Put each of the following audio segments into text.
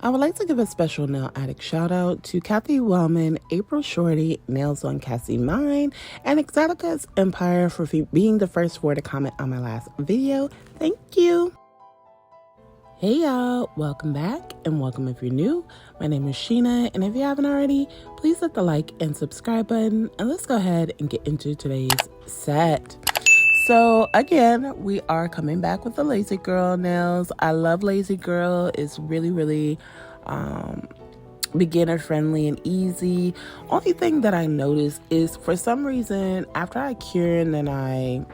I would like to give a special nail addict shout out to Kathy Wellman, April Shorty, Nails on Cassie Mine, and Exotica's Empire for being the first four to comment on my last video. Thank you. Hey y'all, welcome back and welcome if you're new. My name is Sheena, and if you haven't already, please hit the like and subscribe button, and let's go ahead and get into today's set. So again, we are coming back with the Lazy Girl nails. I love Lazy Girl. It's really beginner friendly and easy. Only thing that I noticed is for some reason after I cure and then I,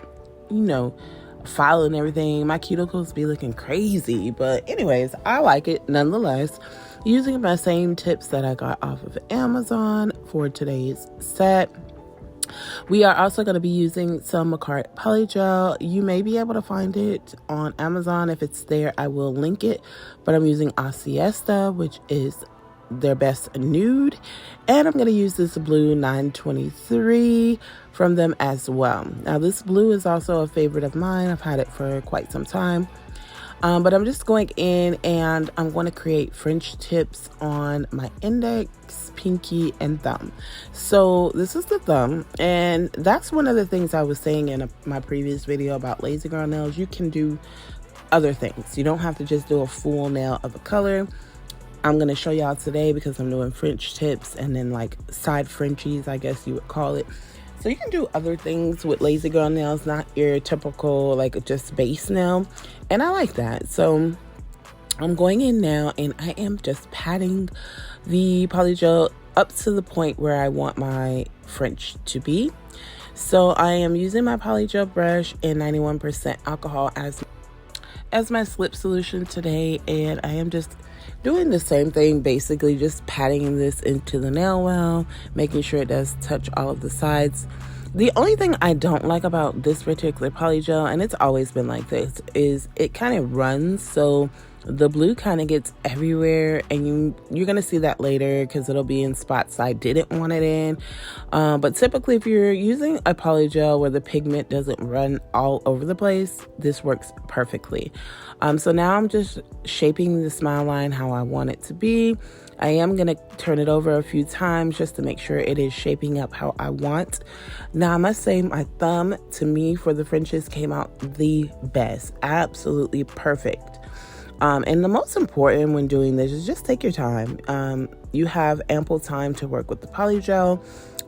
file and everything, my cuticles be looking crazy. But anyways, I like it nonetheless. Using my same tips that I got off of Amazon for today's set. We are also going to be using some Macart Polygel. You may be able to find it on Amazon. If it's there, I will link it. But I'm using Siesta, which is their best nude. And I'm going to use this blue 923 from them as well. Now, this blue is also a favorite of mine. I've had it for quite some time. But I'm just going in and I'm going to create French tips on my index, pinky, and thumb. So this is the thumb, and that's one of the things I was saying in my previous video about Lazy Girl nails. You can do other things. You don't have to just do a full nail of a color. I'm going to show y'all today because I'm doing French tips and then like side Frenchies, I guess you would call it. So you can do other things with Lazy Girl nails, not your typical like just base nail. And I like that. So I'm going in now and I am just patting the polygel up to the point where I want my French to be. So I am using my polygel brush and 91% alcohol as my slip solution today. And I am just doing the same thing, basically just patting this into the nail well, making sure it does touch all of the sides. The only thing I don't like about this particular polygel, and it's always been like this, is it kind of runs. So the blue kind of gets everywhere, and you're going to see that later because it'll be in spots I didn't want it in. But typically if you're using a polygel where the pigment doesn't run all over the place, this works perfectly. So now I'm just shaping the smile line how I want it to be. I am going to turn it over a few times just to make sure it is shaping up how I want. Now, I must say my thumb, to me, for the Frenches came out the best. Absolutely perfect. And the most important when doing this is just take your time. You have ample time to work with the polygel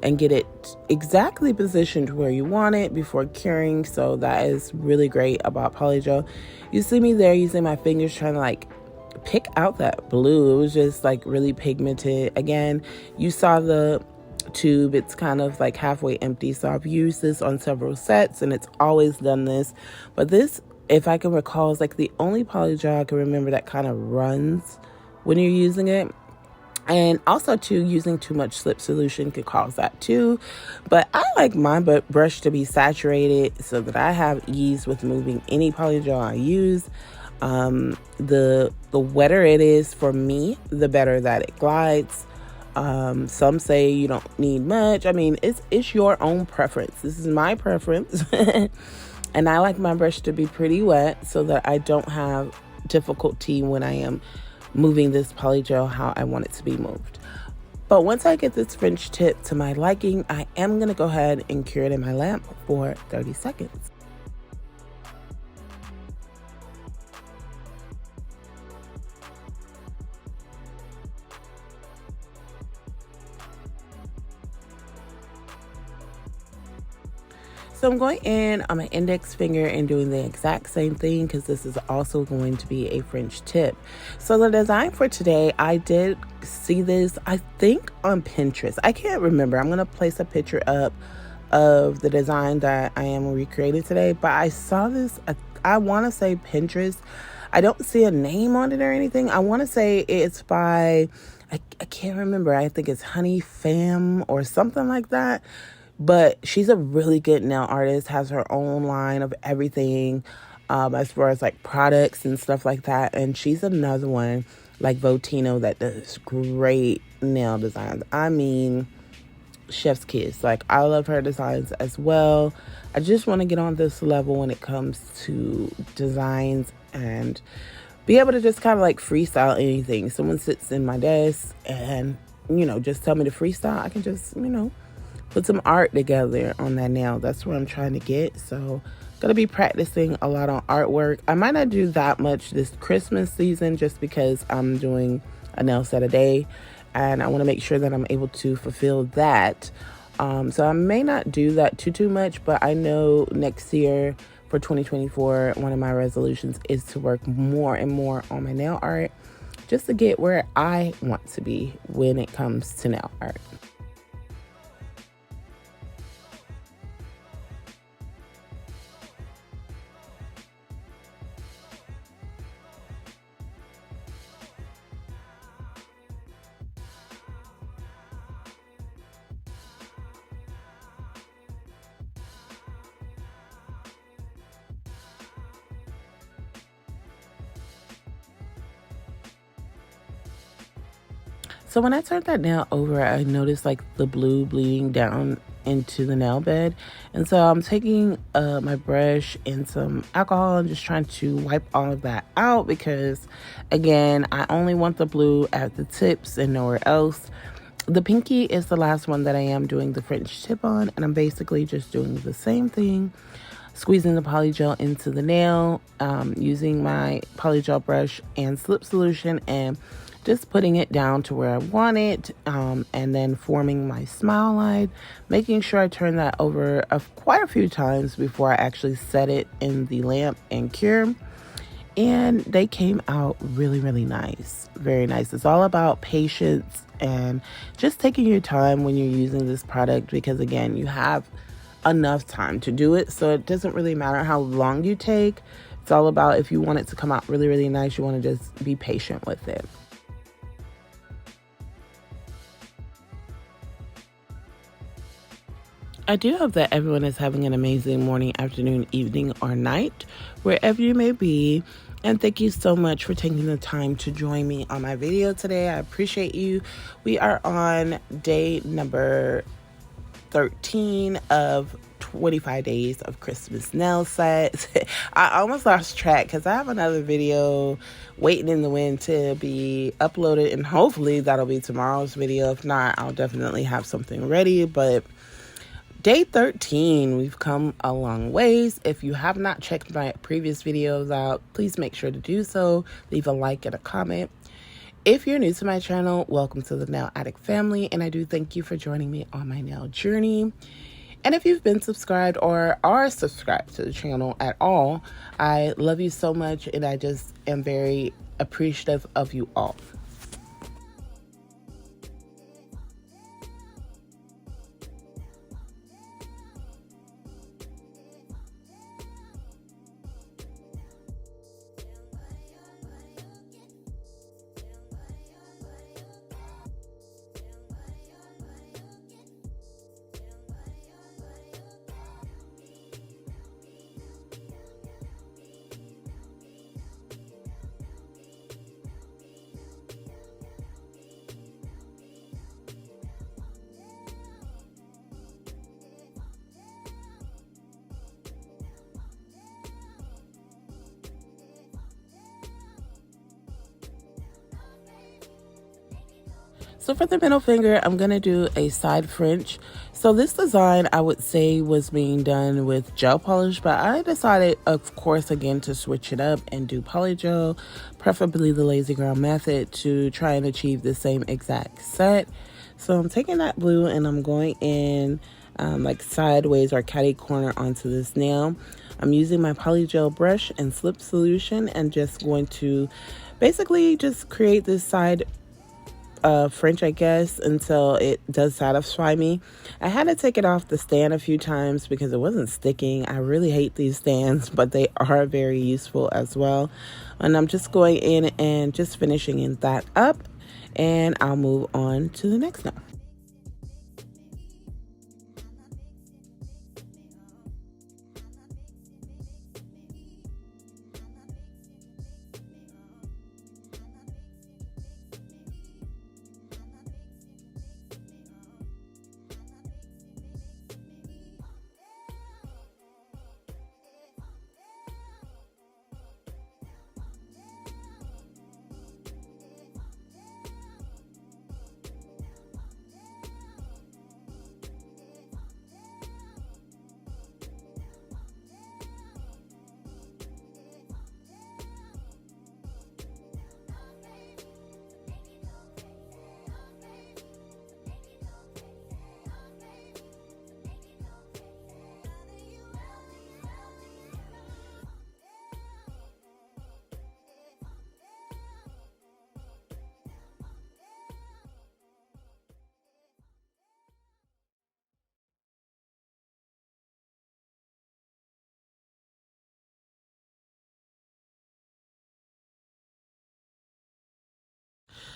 and get it exactly positioned where you want it before curing. So that is really great about polygel. You see me there using my fingers trying to like pick out that blue. It was just like really pigmented. Again, you saw the tube, it's kind of like halfway empty. So I've used this on several sets and it's always done this. But this, if I can recall, is like the only polygel I can remember that kind of runs when you're using it. And also too, using too much slip solution could cause that too. But I like my brush to be saturated so that I have ease with moving any polygel I use. The wetter it is for me, the better that it glides. Some say you don't need much. I mean, it's your own preference. This is my preference. And I like my brush to be pretty wet so that I don't have difficulty when I am moving this polygel how I want it to be moved. But once I get this French tip to my liking, I am going to go ahead and cure it in my lamp for 30 seconds. So I'm going in on my index finger and doing the exact same thing because this is also going to be a French tip. So the design for today, I did see this, I think on Pinterest. I can't remember. I'm going to place a picture up of the design that I am recreating today. But I saw this, I want to say Pinterest. I don't see a name on it or anything. I want to say it's by, I can't remember. I think it's Honey Fam or something like that. But she's a really good nail artist, has her own line of everything as far as like products and stuff like that. And she's another one like Votino that does great nail designs. I mean, chef's kiss. Like, I love her designs as well. I just want to get on this level when it comes to designs and be able to just kind of like freestyle anything. Someone sits in my desk and, just tell me to freestyle. I can just, put some art together on that nail. That's what I'm trying to get. So gonna be practicing a lot on artwork. I might not do that much this Christmas season just because I'm doing a nail set a day and I want to make sure that I'm able to fulfill that. So I may not do that too much, but I know next year for 2024, one of my resolutions is to work more and more on my nail art just to get where I want to be when it comes to nail art. So when I turned that nail over, I noticed like the blue bleeding down into the nail bed. And so I'm taking my brush and some alcohol and just trying to wipe all of that out because, again, I only want the blue at the tips and nowhere else. The pinky is the last one that I am doing the French tip on, and I'm basically just doing the same thing, squeezing the polygel into the nail, using my polygel brush and slip solution and just putting it down to where I want it, and then forming my smile line, making sure I turn that over quite a few times before I actually set it in the lamp and cure. And they came out really, really nice. Very nice. It's all about patience and just taking your time when you're using this product because, again, you have enough time to do it. So it doesn't really matter how long you take. It's all about if you want it to come out really, really nice, you want to just be patient with it. I do hope that everyone is having an amazing morning, afternoon, evening, or night, wherever you may be. And thank you so much for taking the time to join me on my video today. I appreciate you. We are on day number 13 of 25 days of Christmas nail sets. I almost lost track because I have another video waiting in the wind to be uploaded, and hopefully that'll be tomorrow's video. If not, I'll definitely have something ready. But day 13, we've come a long ways. If you have not checked my previous videos out, please make sure to do so. Leave a like and a comment. If you're new to my channel, welcome to the Nail Addict family, and I do thank you for joining me on my nail journey. And if you've been subscribed or are subscribed to the channel at all, I love you so much, and I just am very appreciative of you all. So for the middle finger, I'm going to do a side French. So this design, I would say, was being done with gel polish, but I decided, of course, again, to switch it up and do polygel, preferably the lazy girl method, to try and achieve the same exact set. So I'm taking that blue and I'm going in like sideways or catty corner onto this nail. I'm using my polygel brush and slip solution and just going to basically just create this side French, I guess, until it does satisfy me. I had to take it off the stand a few times because it wasn't sticking. I really hate these stands, but they are very useful as well. And I'm just going in and just finishing that up, and I'll move on to the next nail.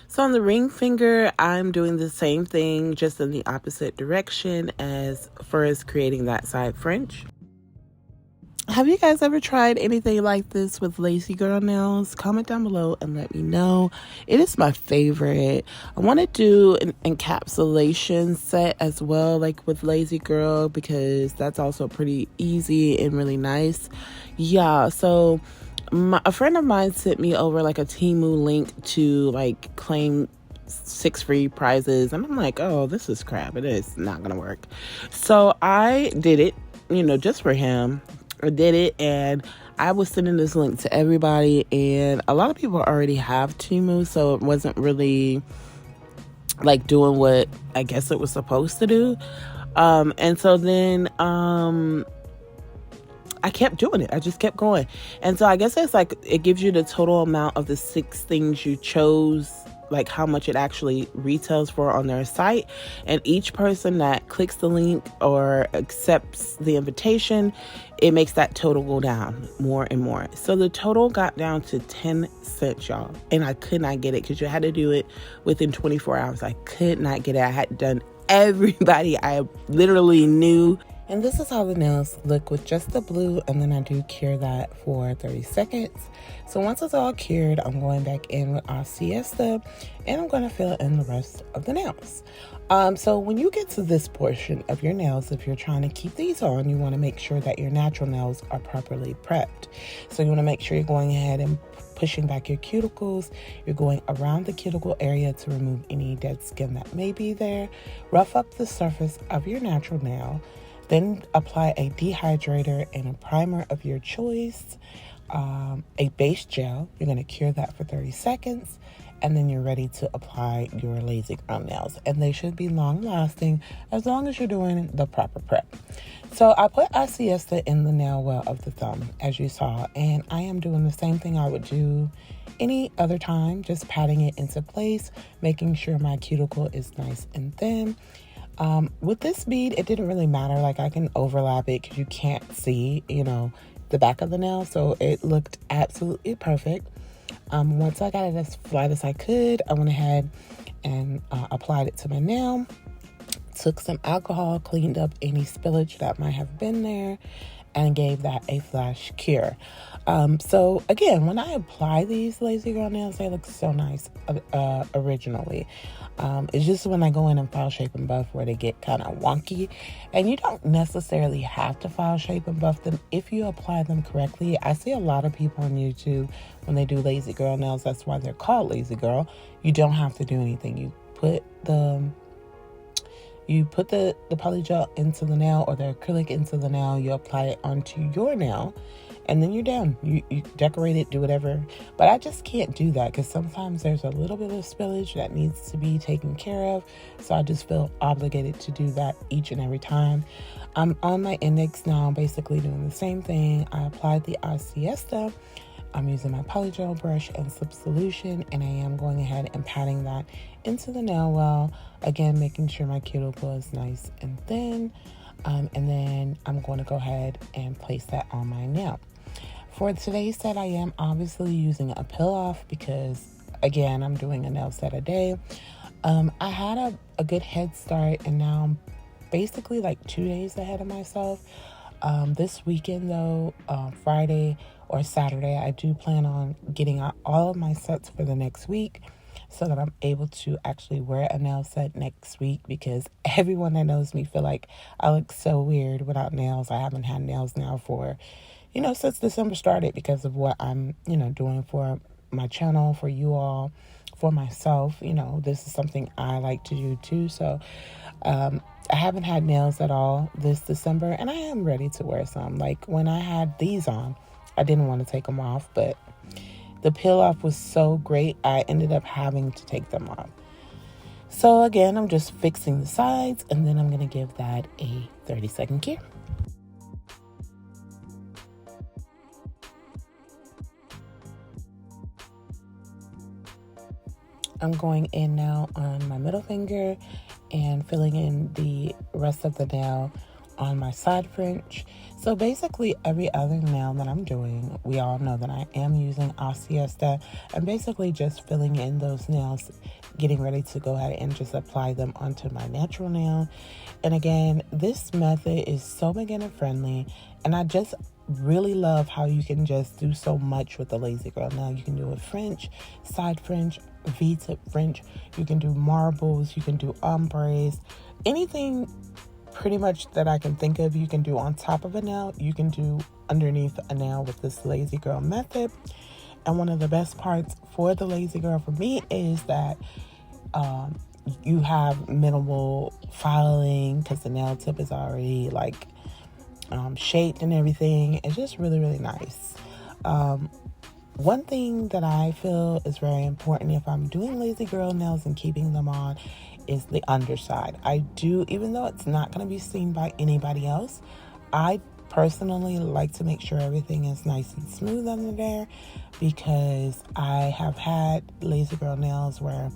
So on the ring finger, I'm doing the same thing, just in the opposite direction as far as creating that side French. Have you guys ever tried anything like this with lazy girl nails? Comment down below and let me know. It is my favorite. I want to do an encapsulation set as well, like with lazy girl, because that's also pretty easy and really nice. Yeah, so a friend of mine sent me over like a Temu link to like claim 6 free prizes, and I'm like, oh, this is crap. It is not gonna work. So I did it, just for him. I did it, and I was sending this link to everybody, and a lot of people already have Temu, so it wasn't really like doing what I guess it was supposed to do. And so then I kept doing it. I just kept going. And so I guess it's like it gives you the total amount of the 6 things you chose, like how much it actually retails for on their site. And each person that clicks the link or accepts the invitation, it makes that total go down more and more. So the total got down to 10 cents, y'all. And I could not get it because you had to do it within 24 hours. I could not get it. I had done everybody I literally knew. And this is how the nails look with just the blue, and then I do cure that for 30 seconds. So once it's all cured, I'm going back in with our siesta, and I'm going to fill in the rest of the nails. So when you get to this portion of your nails, if you're trying to keep these on, you want to make sure that your natural nails are properly prepped. So you want to make sure you're going ahead and pushing back your cuticles. You're going around the cuticle area to remove any dead skin that may be there. Rough up the surface of your natural nail. Then apply a dehydrator and a primer of your choice, a base gel. You're going to cure that for 30 seconds, and then you're ready to apply your lazy girl nails. And they should be long lasting as long as you're doing the proper prep. So I put a siesta in the nail well of the thumb, as you saw, and I am doing the same thing I would do any other time, just patting it into place, making sure my cuticle is nice and thin. With this bead, it didn't really matter. Like, I can overlap it because you can't see, the back of the nail. So it looked absolutely perfect. Once I got it as flat as I could, I went ahead and applied it to my nail. Took some alcohol, cleaned up any spillage that might have been there, and gave that a flash cure. So again, when I apply these lazy girl nails, they look so nice originally. It's just when I go in and file shape and buff where they get kind of wonky, and you don't necessarily have to file shape and buff them if you apply them correctly. I see a lot of people on YouTube when they do lazy girl nails, that's why they're called lazy girl. You don't have to do anything. You put the poly gel into the nail or the acrylic into the nail, you apply it onto your nail, and then you're done. You decorate it, do whatever. But I just can't do that because sometimes there's a little bit of spillage that needs to be taken care of. So I just feel obligated to do that each and every time. I'm on my index now, basically doing the same thing. I applied the siesta. I'm using my polygel brush and slip solution, and I am going ahead and patting that into the nail well. Again, making sure my cuticle is nice and thin. And then I'm going to go ahead and place that on my nail. For today's set, I am obviously using a peel off because, again, I'm doing a nail set a day. I had a good head start, and now I'm basically like 2 days ahead of myself. This weekend, though, Friday or Saturday, I do plan on getting out all of my sets for the next week so that I'm able to actually wear a nail set next week, because everyone that knows me feel like I look so weird without nails. I haven't had nails now for, since December started, because of what I'm, doing for my channel, for you all, for myself. This is something I like to do too. So I haven't had nails at all this December, and I am ready to wear some. Like when I had these on, I didn't want to take them off, but the peel off was so great, I ended up having to take them off. So again, I'm just fixing the sides, and then I'm going to give that a 30-second cure. I'm going in now on my middle finger and filling in the rest of the nail on my side French. So basically every other nail that I'm doing, we all know that I am using Asiesta, and basically just filling in those nails, getting ready to go ahead and just apply them onto my natural nail. And again, this method is so beginner friendly, and I just really love how you can just do so much with the lazy girl nail. You can do a French, side French, V-tip French, you can do marbles, you can do ombres, anything pretty much that I can think of you can do on top of a nail, you can do underneath a nail with this lazy girl method. And one of the best parts for the lazy girl for me is that you have minimal filing because the nail tip is already like shaped and everything. It's just really, really nice. One thing that I feel is very important if I'm doing lazy girl nails and keeping them on is the underside. I do, even though it's not going to be seen by anybody else, I personally like to make sure everything is nice and smooth under there, because I have had lazy girl nails where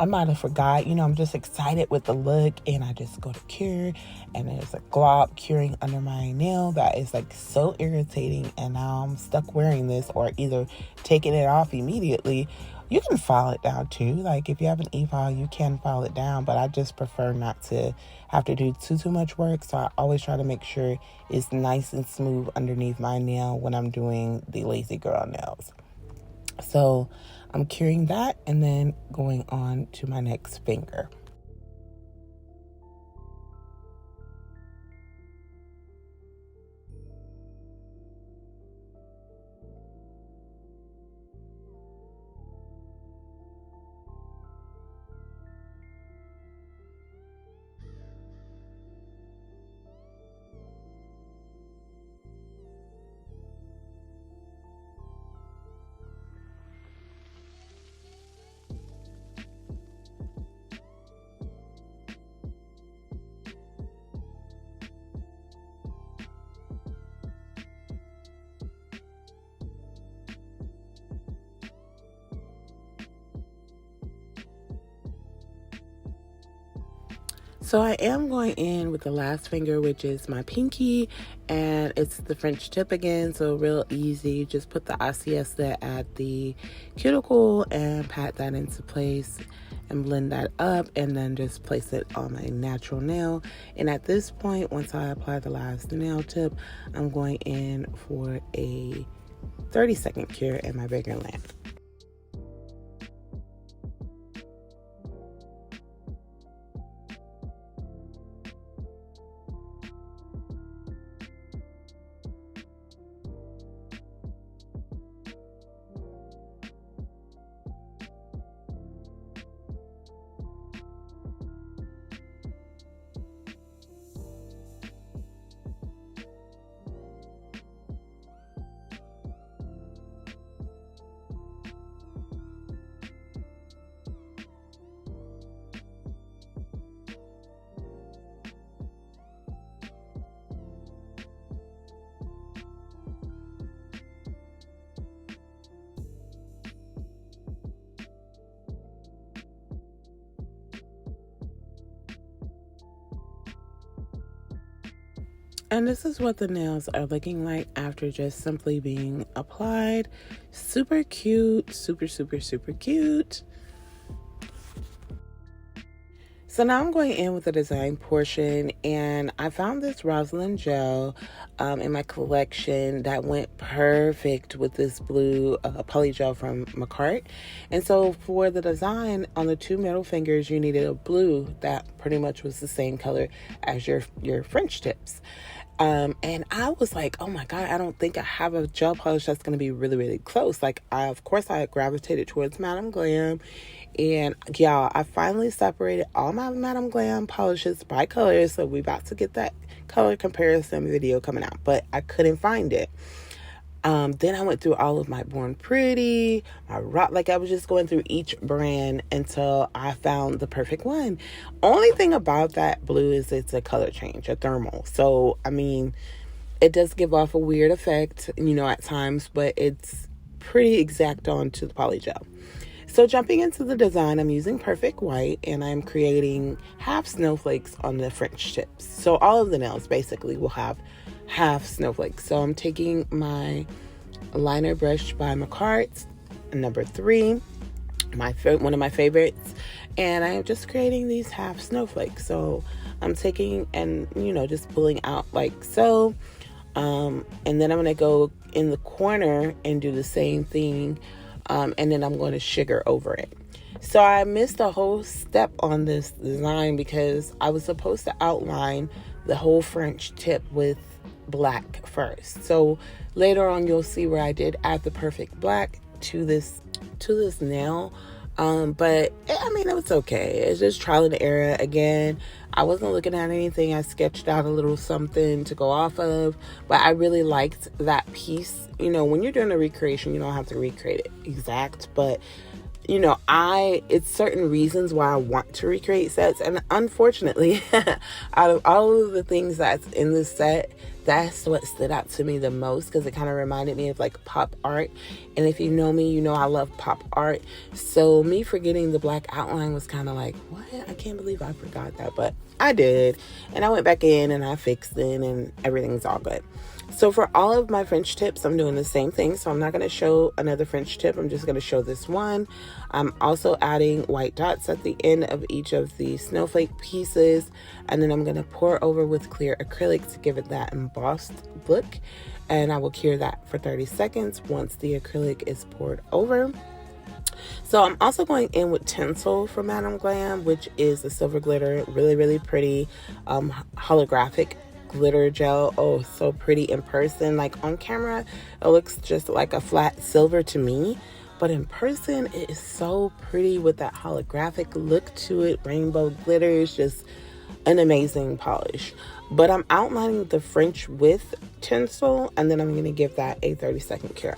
I might have forgot, I'm just excited with the look and I just go to cure and there's a glob curing under my nail that is like so irritating, and now I'm stuck wearing this or either taking it off immediately. You can file it down too. Like if you have an e-file, you can file it down, but I just prefer not to have to do too much work. So I always try to make sure it's nice and smooth underneath my nail when I'm doing the lazy girl nails. So I'm curing that and then going on to my next finger. So I am going in with the last finger, which is my pinky, and it's the French tip again, so real easy. Just put the Asiesta at the cuticle and pat that into place and blend that up, and then just place it on my natural nail. And at this point, once I apply the last nail tip, I'm going in for a 30-second cure in my bigger lamp. And this is what the nails are looking like after just simply being applied. Super cute, super, super, super cute. So now I'm going in with the design portion, and I found this Roslyn gel in my collection that went perfect with this blue poly gel from McCart. And so for the design on the two middle fingers, you needed a blue that pretty much was the same color as your French tips. And I was like, oh my God, I don't think I have a gel polish that's going to be really, really close. Like, I gravitated towards Madam Glam. And y'all, I finally separated all my Madam Glam polishes by color. So we about to get that color comparison video coming out, but I couldn't find it. Then I went through all of my Born Pretty, my Rock, like I was just going through each brand until I found the perfect one. Only thing about that blue is it's a color change, a thermal. So, I mean, it does give off a weird effect, at times, but it's pretty exact on to the poly gel. So jumping into the design, I'm using Perfect White and I'm creating half snowflakes on the French tips. So all of the nails basically will have half snowflakes. So I'm taking my liner brush by Macarts, number 3, one of my favorites, and I'm just creating these half snowflakes. So I'm taking and just pulling out like so, and then I'm going to go in the corner and do the same thing, and then I'm going to sugar over it. So I missed a whole step on this design because I was supposed to outline the whole French tip with black first. So later on you'll see where I did add the perfect black to this nail. But I mean, it was okay. It's just trial and error. Again, I wasn't looking at anything. I sketched out a little something to go off of, but I really liked that piece. When you're doing a recreation, you don't have to recreate it exact, but it's certain reasons why I want to recreate sets. And unfortunately, out of all of the things that's in this set, that's what stood out to me the most because it kind of reminded me of like pop art. And if you know me, I love pop art. So me forgetting the black outline was kind of like, what? I can't believe I forgot that. But I did. And I went back in and I fixed it and everything's all good. So for all of my French tips, I'm doing the same thing. So I'm not going to show another French tip. I'm just going to show this one. I'm also adding white dots at the end of each of the snowflake pieces. And then I'm going to pour over with clear acrylic to give it that embossed look. And I will cure that for 30 seconds once the acrylic is poured over. So I'm also going in with tinsel from Madam Glam, which is the silver glitter. Really, really pretty holographic glitter gel. Oh, so pretty in person. Like on camera it looks just like a flat silver to me, but in person it is so pretty with that holographic look to it. Rainbow glitter is just an amazing polish. But I'm outlining the French with tinsel, and then I'm going to give that a 30-second cure.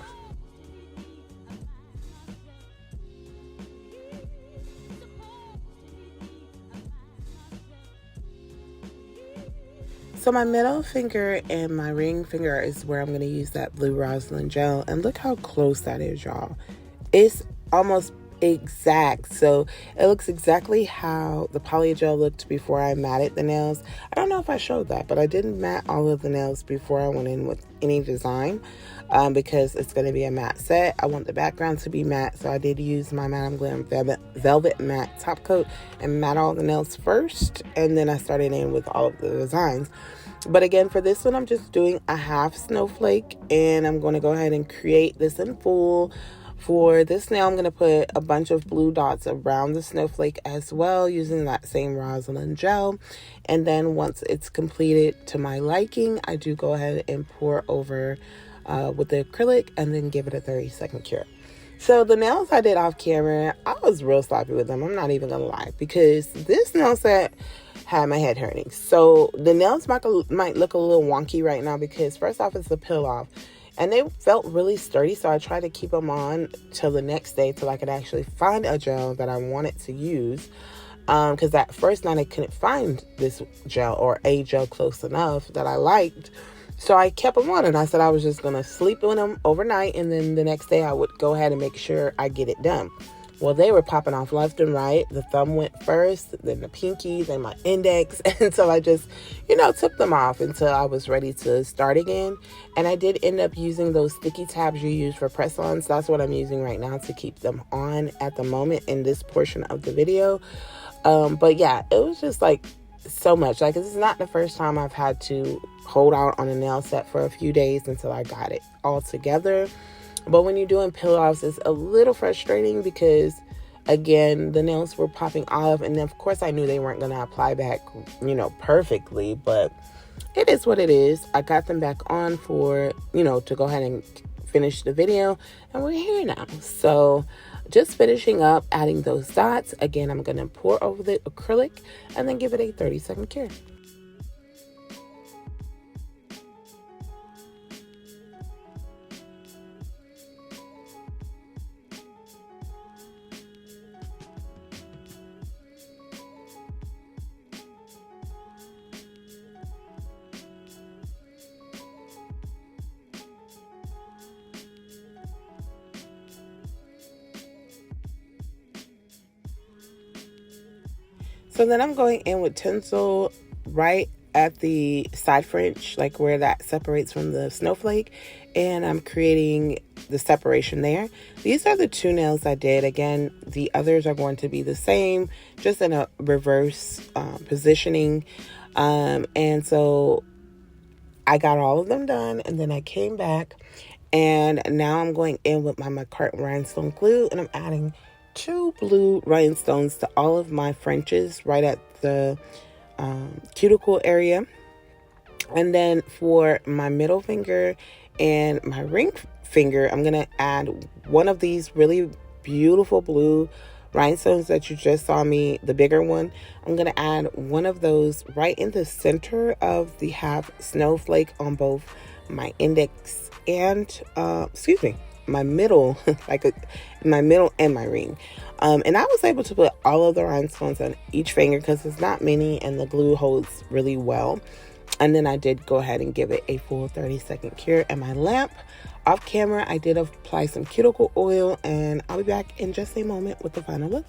So my middle finger and my ring finger is where I'm going to use that blue rosin gel. And look how close that is, y'all. It's almost exact. So it looks exactly how the poly gel looked before I matted the nails. I don't know if I showed that, but I didn't matte all of the nails before I went in with any design. Because it's going to be a matte set. I want the background to be matte, so I did use my Madam Glam Velvet Matte Top Coat and matte all the nails first, and then I started in with all of the designs. But again, for this one, I'm just doing a half snowflake, and I'm going to go ahead and create this in full. For this nail, I'm going to put a bunch of blue dots around the snowflake as well, using that same rosin gel. And then once it's completed to my liking, I do go ahead and pour over with the acrylic and then give it a 30-second cure. So the nails I did off camera, I was real sloppy with them. I'm not even gonna lie, because this nail set had my head hurting. So the nails might look a little wonky right now because first off, it's a peel off and they felt really sturdy. So I tried to keep them on till the next day till I could actually find a gel that I wanted to use. Because that first night I couldn't find this gel or a gel close enough that I liked. So I kept them on and I said I was just going to sleep on them overnight. And then the next day I would go ahead and make sure I get it done. Well, they were popping off left and right. The thumb went first, then the pinky, then my index. And so I just, took them off until I was ready to start again. And I did end up using those sticky tabs you use for press-ons. That's what I'm using right now to keep them on at the moment in this portion of the video. But yeah, it was just like so much. Like, this is not the first time I've had to hold out on a nail set for a few days until I got it all together. But when you're doing peel-offs, it's a little frustrating because, again, the nails were popping off. And of course, I knew they weren't going to apply back, perfectly. But it is what it is. I got them back on for, to go ahead and finish the video. And we're here now. So just finishing up adding those dots. Again, I'm going to pour over the acrylic and then give it a 30-second cure. So then I'm going in with tinsel right at the side fringe, like where that separates from the snowflake, and I'm creating the separation there. These are the 2 nails I did. Again, the others are going to be the same, just in a reverse positioning. And so I got all of them done, and then I came back, and now I'm going in with my McCart rhinestone glue, and I'm adding 2 blue rhinestones to all of my Frenches right at the cuticle area. And then for my middle finger and my ring finger, I'm going to add one of these really beautiful blue rhinestones that you just saw me, the bigger one. I'm going to add one of those right in the center of the half snowflake on both my index and my middle, my middle and my ring. And I was able to put all of the rhinestones on each finger because it's not many and the glue holds really well. And then I did go ahead and give it a full 30-second cure. And my lamp, off camera, I did apply some cuticle oil, and I'll be back in just a moment with the final look.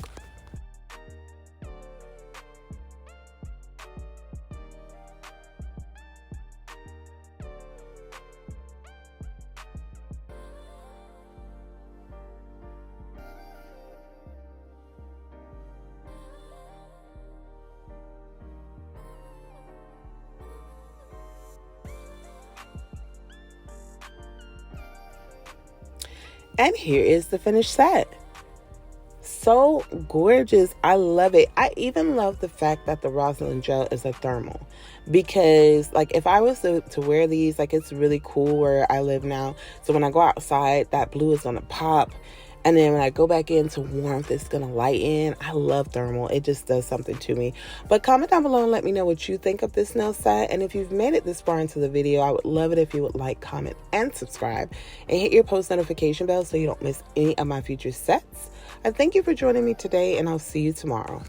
And here is the finished set. So gorgeous. I love it. I even love the fact that the rosin gel is a thermal, because like if I was to wear these, like it's really cool where I live now. So when I go outside, that blue is going to pop. And then when I go back into warmth, it's going to lighten. I love thermal. It just does something to me. But comment down below and let me know what you think of this nail set. And if you've made it this far into the video, I would love it if you would like, comment, and subscribe. And hit your post notification bell so you don't miss any of my future sets. I thank you for joining me today, and I'll see you tomorrow.